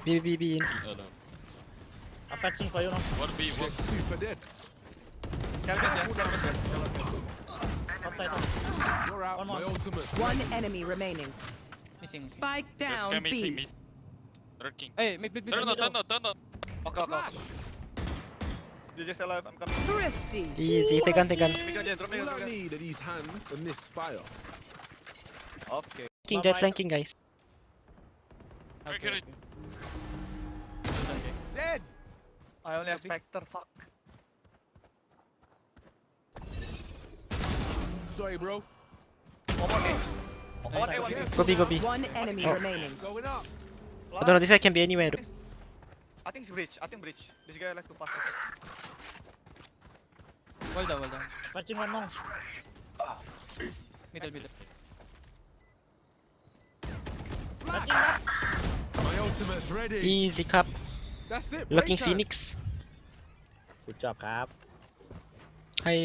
B. I'm patching for you now. One B, one. Super dead. Outside. You're out. One My more. ultimate. One enemy remaining. Missing. Spike This down guy missing, B. miss. Lurking. Hey, mid. Turn on. Okay. Flash. You just alive, I'm coming. Thrifty. Easy, tekan. Drop me All I again. need are these hands and this fire. Okay. Flanking guys. Okay. Dead. I only have Spectre, fuck. Sorry, bro. One more game. One A, one B. Go B. One enemy Oh. remaining. Going up. I don't know, this guy can be anywhere. I think it's bridge. This guy like to pass. Well done. Patching one now. Middle. Patching up. My ultimate's ready. Easy cap. That's it. Looking break time. Phoenix. Good job,ครับ Hi